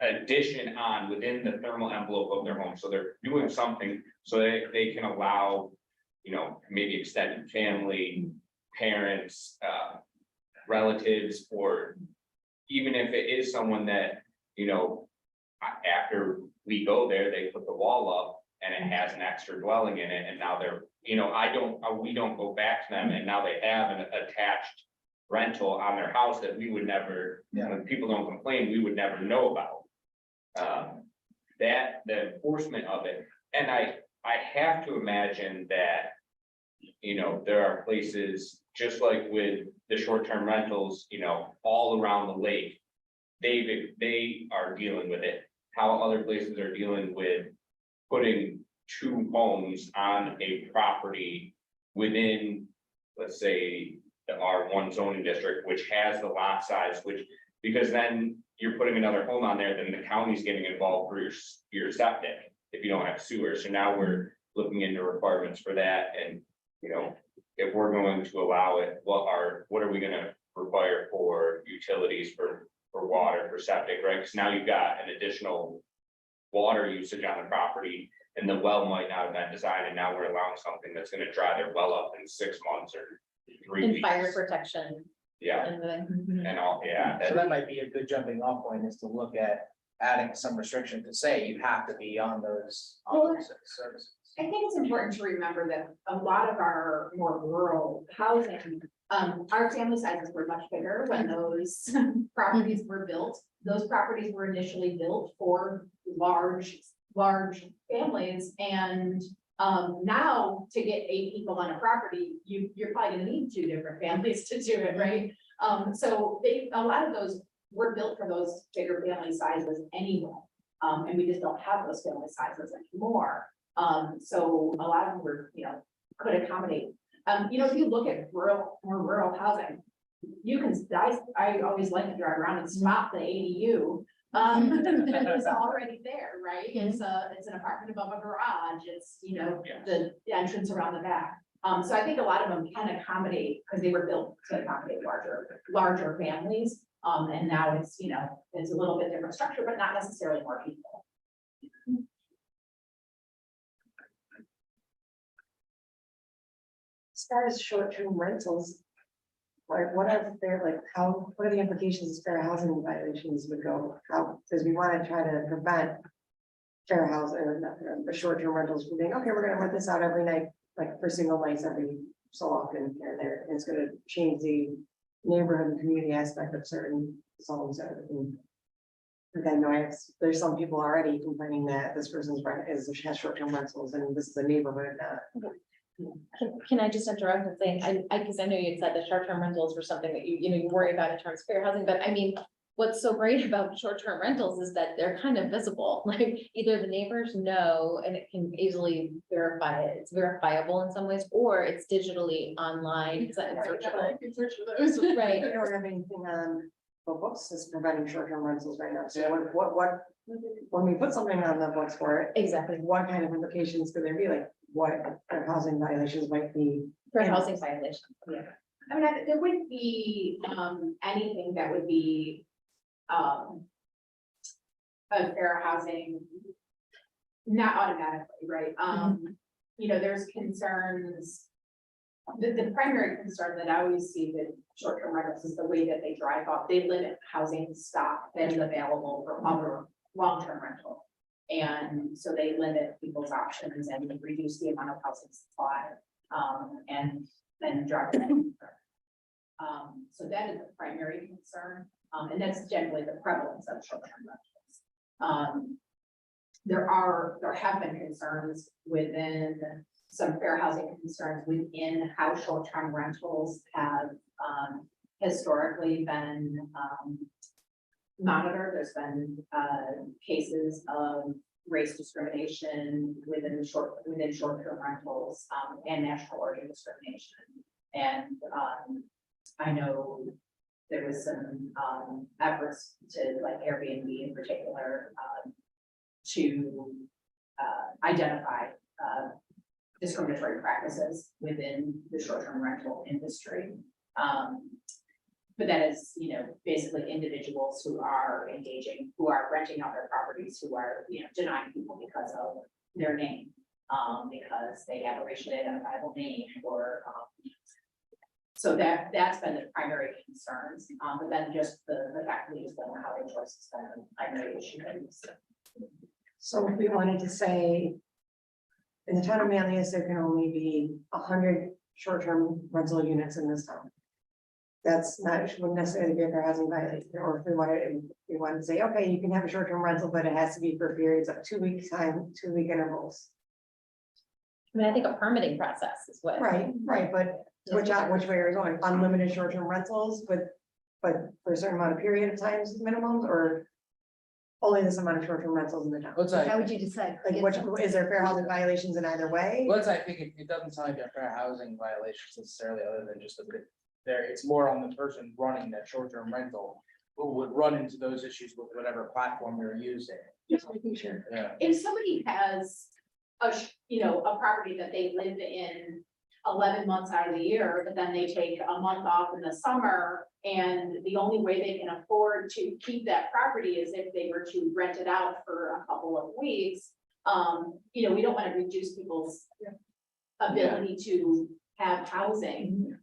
Speaker 6: addition on within the thermal envelope of their home, so they're doing something so they can allow, you know, maybe extended family, parents, relatives, or even if it is someone that, you know, after we go there, they put the wall up and it has an extra dwelling in it, and now they're, you know, we don't go back to them, and now they have an attached rental on their house that we would never, when people don't complain, we would never know about. That, the enforcement of it, and I have to imagine that, you know, there are places, just like with the short-term rentals, you know, all around the lake. They are dealing with it, how other places are dealing with putting two homes on a property within, let's say, the R1 zoning district, which has the lot size, which, because then you're putting another home on there, then the county's getting involved for your septic if you don't have sewer. So now we're looking into requirements for that, and, you know, if we're going to allow it, what are we gonna require for utilities, for water, for septic, right? Because now you've got an additional water usage on the property, and the well might not have been designed, and now we're allowing something that's gonna dry their well up in 6 months or 3
Speaker 3: And
Speaker 6: weeks.
Speaker 3: fire protection.
Speaker 6: Yeah,
Speaker 3: And the.
Speaker 6: and all, yeah.
Speaker 1: So that might be a good jumping off point, is to look at adding some restriction to say you have to be on those services.
Speaker 2: I think it's important to remember that a lot of our more rural housing, our family sizes were much bigger when those properties were built. Those properties were initially built for large families, and now to get 8 people on a property, you're probably gonna need 2 different families to do it, right? So a lot of those were built for those bigger family sizes anyway. And we just don't have those family sizes anymore. So a lot of them were, you know, could accommodate. You know, if you look at more rural housing, you can, I always like to drive around and spot the ADU. It's already there, right? It's an apartment above a garage. It's, you know, the entrance around the back. So I think a lot of them can accommodate, because they were built to accommodate larger families. And now it's, you know, it's a little bit different structure, but not necessarily more people.
Speaker 7: As far as short-term rentals, like what are what are the implications as fair housing violations would go? How, because we want to try to prevent fair housing or not, the short-term rentals from being, okay, we're gonna rent this out every night, like for single nights every so often here and there. And it's gonna change the neighborhood and community aspect of certain zones and everything. But I know there's some people already complaining that this person's rent has short-term rentals and this is a neighborhood.
Speaker 3: Can I just interrupt and say, because I know you had said that short-term rentals were something that you worry about in terms of fair housing, but I mean, what's so great about short-term rentals is that they're kind of visible, like either the neighbors know and it can easily verify it, it's verifiable in some ways, or it's digitally online. Is that searchable? Right.
Speaker 7: We don't have anything on the books that's preventing short-term rentals right now. So what, when we put something on the books for it,
Speaker 3: Exactly.
Speaker 7: what kind of implications could there be? Like what our housing violations might be?
Speaker 3: For housing violation. Yeah.
Speaker 2: I mean, there wouldn't be, anything that would be, a fair housing, not automatically, right? You know, there's concerns. The primary concern that I always see with short-term rentals is the way that they drive up. They limit housing stock that is available for other long-term rental. And so they limit people's options and reduce the amount of housing supply, and then drive it. So that is the primary concern. And that's generally the prevalence of short-term rentals. There have been concerns within some fair housing concerns within how short-term rentals have historically been monitored. There's been cases of race discrimination within short-term rentals, and national origin discrimination. And, I know there was some, efforts to, like Airbnb in particular, to, identify, discriminatory practices within the short-term rental industry. But that is, basically individuals who are engaging, who are renting out their properties, who are, denying people because of their name. Because they have a racially identifiable name or, so that's been the primary concerns, but then just the fact that we just don't know how the choices been a primary issue.
Speaker 7: So if we wanted to say, in the town of Manlius, there can only be 100 short-term rental units in this town. That's not, wouldn't necessarily be a fair housing violation, or if we wanted to say, okay, you can have a short-term rental, but it has to be for periods of 2 weeks time, 2-week intervals.
Speaker 3: I mean, I think a permitting process is what.
Speaker 7: Right, but which way are you going? Unlimited short-term rentals, but for a certain amount of period of times minimums, or only this amount of short-term rentals in the town?
Speaker 1: What's
Speaker 5: How would you decide?
Speaker 7: Like, which, is there fair housing violations in either way?
Speaker 1: I think it doesn't sound like a fair housing violations necessarily, other than just a bit there, it's more on the person running that short-term rental. Who would run into those issues with whatever platform they're using,
Speaker 7: Just making sure.
Speaker 1: yeah.
Speaker 2: If somebody has a property that they live in 11 months out of the year, but then they take a month off in the summer, and the only way they can afford to keep that property is if they were to rent it out for a couple of weeks. We don't want to reduce people's ability to have housing.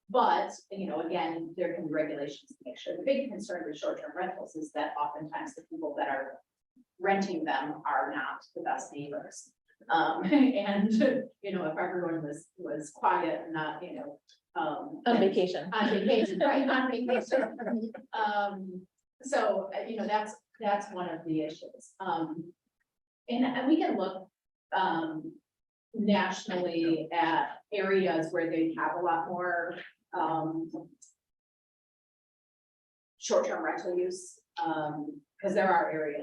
Speaker 2: But, again, there can be regulations to make sure. The big concern with short-term rentals is that oftentimes the people that are renting them are not the best neighbors. And, if everyone was quiet and not,
Speaker 3: On vacation.
Speaker 2: on vacation, right, on vacation. So, that's one of the issues. And we can look, nationally at areas where they have a lot more, short-term rental use, because there are areas,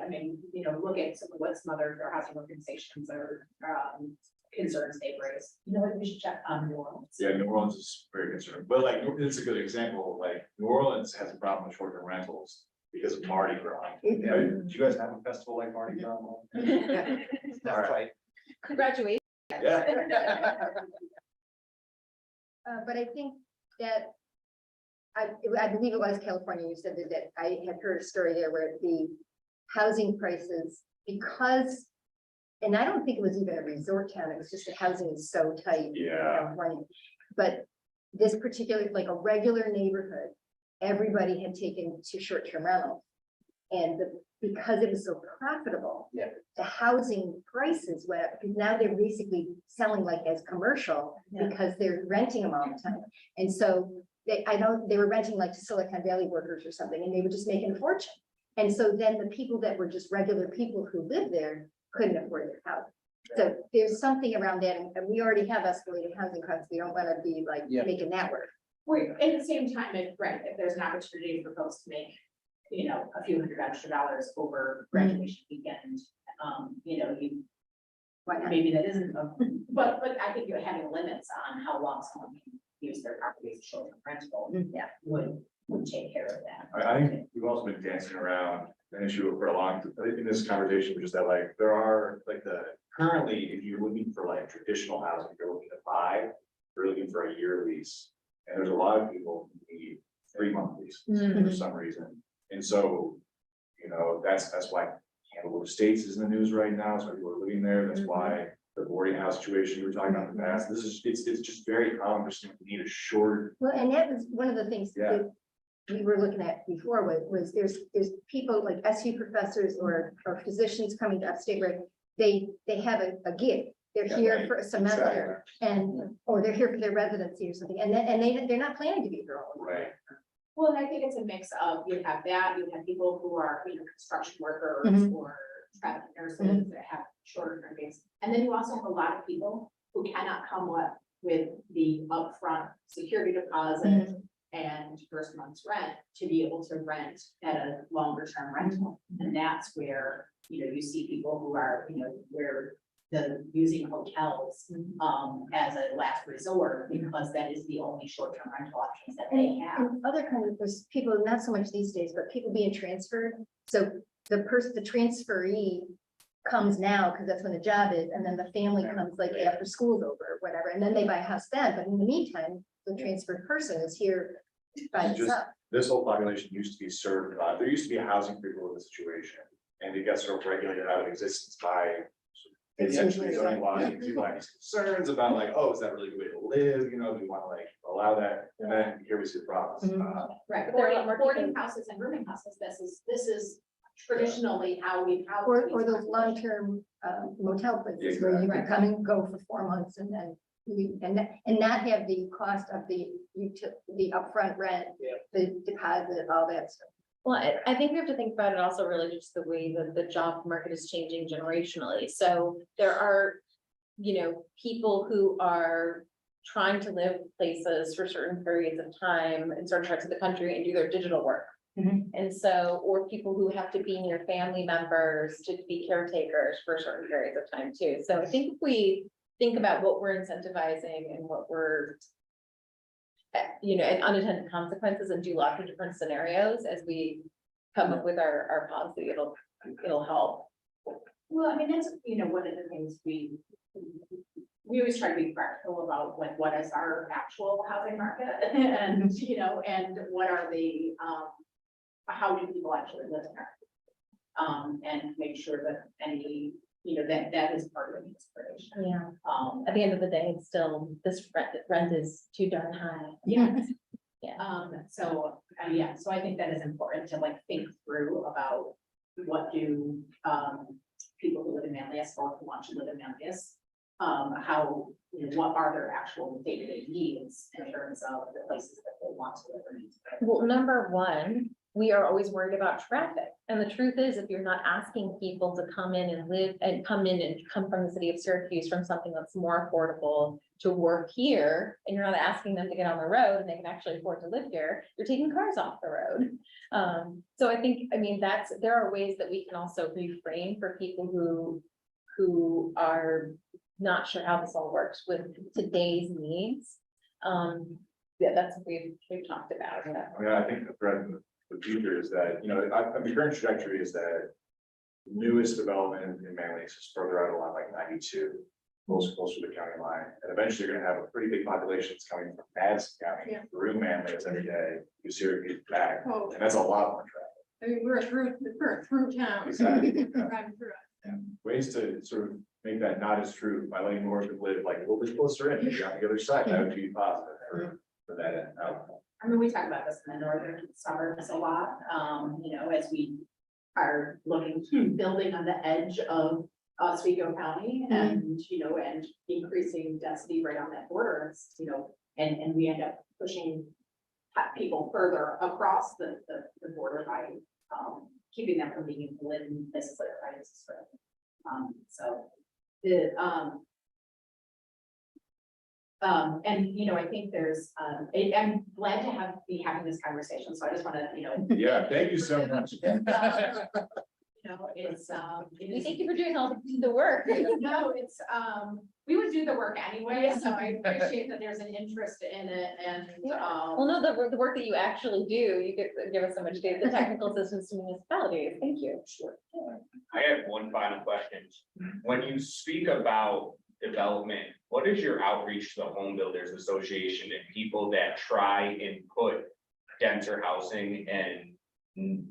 Speaker 2: look at some of what some other fair housing organizations are, concerns they've raised. You know what, we should check on New Orleans.
Speaker 4: Yeah, New Orleans is very concerned, but like, it's a good example, like, New Orleans has a problem with short-term rentals because of Mardi Gras. Yeah, do you guys have a festival like Mardi Gras? All right.
Speaker 3: Congratulations.
Speaker 4: Yeah.
Speaker 5: But I think that, I believe it was California, you said that I had heard a story there where the housing prices, because, and I don't think it was even a resort town, it was just the housing is so tight. in
Speaker 4: Yeah.
Speaker 5: California. But this particular, like a regular neighborhood, everybody had taken to short-term rental. And because it was so profitable.
Speaker 1: Yeah.
Speaker 5: The housing prices went up, because now they're basically selling like as commercial,
Speaker 3: Yeah.
Speaker 5: because they're renting them all the time. And so I know they were renting like to Silicon Valley workers or something, and they were just making a fortune. And so then the people that were just regular people who lived there couldn't afford their house. So there's something around that, and we already have escalated housing costs. We don't want to be like
Speaker 1: Yeah.
Speaker 5: making that work.
Speaker 2: At the same time, if there's an opportunity for folks to make, a few $100 extra over graduation weekend,
Speaker 5: Why not?
Speaker 2: maybe that isn't, but I think you're having limits on how long someone can use their property as a short-term rental.
Speaker 5: Yeah.
Speaker 2: Would take care of that.
Speaker 4: I think we've also been dancing around an issue for a long, in this conversation, which is that like, there are like currently, if you're looking for like traditional housing, you're looking to buy, you're looking for a year lease. And there's a lot of people who need 3-month leases for some reason. And so, that's why Hannibal Estates is in the news right now, so people are living there, that's why the boarding house situation you were talking about in the past, it's just very common for someone to need a short.
Speaker 5: Well, and that was one of the things
Speaker 4: Yeah.
Speaker 5: that we were looking at before was there's people like SU professors or physicians coming to upstate where they have a gig. They're
Speaker 4: Yeah,
Speaker 5: here
Speaker 4: right.
Speaker 5: for a semester or they're here for their residency or something, and they're not planning to be here all the time.
Speaker 4: Right.
Speaker 2: Well, and I think it's a mix of, you have people who are, construction workers
Speaker 5: Mhm.
Speaker 2: or traffic nurses that have shorter term gigs. And then you also have a lot of people who cannot come up with the upfront security deposit and first month's rent to be able to rent at a longer term rental. And that's where you see people who are, where using hotels, as a last resort, because that is the only short-term rental options that they have.
Speaker 5: And other kind of, there's people, not so much these days, but people being transferred. So the transferee comes now because that's when the job is, and then the family comes like after school's over or whatever, and then they buy a house then. But in the meantime, the transferred person is here by
Speaker 4: Just-
Speaker 5: itself.
Speaker 4: This whole population used to be served by, there used to be a housing freehold situation, and it got sort of regulated out of existence by essentially zoning law, and people had these concerns about like, oh, is that really the way to live, do we wanna like allow that, and then here we see the problems.
Speaker 2: Right,
Speaker 3: But there are a lot more
Speaker 2: boarding
Speaker 3: people-
Speaker 2: houses and rooming houses, this is traditionally how we've housed.
Speaker 5: Or those long-term motel places where you can
Speaker 2: Exactly.
Speaker 5: come and go for 4 months and then leave, and not have the cost of the upfront rent, the deposit, all that stuff.
Speaker 3: Well, I think we have to think about it also really just the way that the job market is changing generationally. So there are, people who are trying to live places for certain periods of time in certain parts of the country and do their digital work. And so, or people who have to be near family members to be caretakers for certain periods of time too. So I think if we think about what we're incentivizing and what we're and unintended consequences and do lots of different scenarios as we come up with our policy, it'll help.
Speaker 2: Well, I mean, that's, one of the things we always try to be practical about like what is our actual housing market and, and what are the, how do people actually live there? And make sure that any, that is part of the consideration.
Speaker 3: Yeah. At the end of the day, it's still, this rent is too darn high.
Speaker 2: Yeah.
Speaker 3: Yeah.
Speaker 2: So I think that is important to like think through about what do, people who live in Manlius or who want to live in Manlius, how, what are their actual day-to-day needs in terms of the places that they want to live in.
Speaker 3: Well, number one, we are always worried about traffic. And the truth is, if you're not asking people to come in and live and come from the city of Syracuse from something that's more affordable to work here, and you're not asking them to get on the road and they can actually afford to live here, you're taking cars off the road. So I think, there are ways that we can also reframe for people who are not sure how this all works with today's needs. That's what we've talked about.
Speaker 4: I mean, I think the threat in the future is that, the current trajectory is that the newest development in Manlius is further out along like 92, closer to the county line. And eventually you're gonna have a pretty big population that's coming from Madison County through Manlius every day, you Syracuse back,
Speaker 7: Oh,
Speaker 4: and that's a lot more traffic.
Speaker 7: I mean, we're through town.
Speaker 4: Exactly.
Speaker 7: Driving through it.
Speaker 4: And ways to sort of make that not as true by letting more people live like a little bit closer in, maybe on the other side, that would be positive for that outcome.
Speaker 2: I mean, we talk about this in the northern suburbs a lot, as we are looking, building on the edge of Oswego County and, and increasing density right on that border, and we end up pushing people further across the border by, keeping them from being able to live in places like Titus. So the, and, I think there's, I'm glad to be having this conversation, so I just wanna,
Speaker 4: Yeah, thank you so much.
Speaker 2: it's,
Speaker 3: We thank you for doing all the work.
Speaker 2: no, it's, we would do the work anyway, so I appreciate that there's an interest in it and,
Speaker 3: Well, no, the work that you actually do, you give us so much data, the technical assistance to municipalities. Thank you. Sure.
Speaker 6: I have one final question. When you speak about development, what is your outreach to the Home Builders Association and people that try and put denser housing and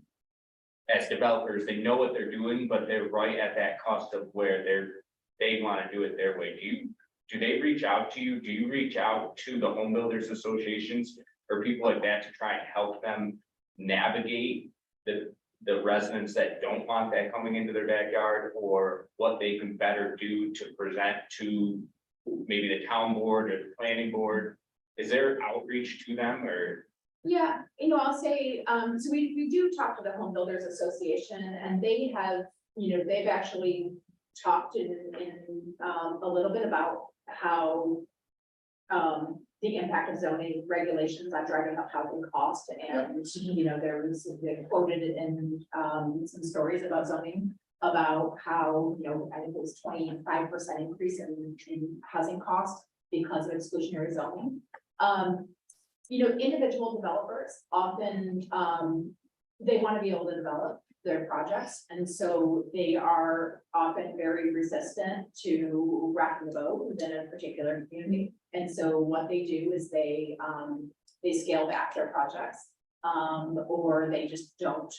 Speaker 6: as developers, they know what they're doing, but they're right at that cost of where they want to do it their way. Do they reach out to you? Do you reach out to the Home Builders Associations or people like that to try and help them navigate the residents that don't want that coming into their backyard, or what they can better do to present to maybe the town board or the planning board? Is there outreach to them or?
Speaker 2: yeah, I'll say, so we do talk to the Home Builders Association and they have, they've actually talked in a little bit about how the impact of zoning regulations on driving up housing cost and, they quoted in some stories about zoning about how, I think it was 25% increase in housing costs because of exclusionary zoning. Individual developers often, they want to be able to develop their projects, and so they are often very resistant to rocking the boat within a particular community. And so what they do is they scale back their projects, or they just don't,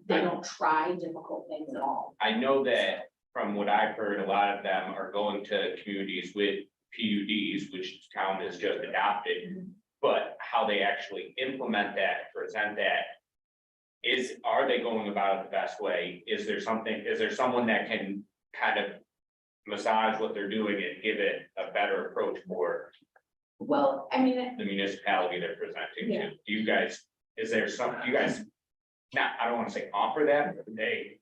Speaker 2: they don't try difficult things at all.
Speaker 6: I know that from what I've heard, a lot of them are going to communities with PUDs, which town has just adopted. But how they actually implement that, present that, are they going about it the best way? Is there someone that can kind of massage what they're doing and give it a better approach for
Speaker 2: Well, I mean,
Speaker 6: the municipality they're presenting
Speaker 2: Yeah.
Speaker 6: to? Do you guys, I don't wanna say offer that, but is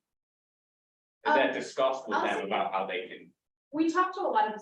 Speaker 6: that discussed with
Speaker 2: I'll
Speaker 6: them
Speaker 2: say-
Speaker 6: about how they can?
Speaker 2: we talked to a lot of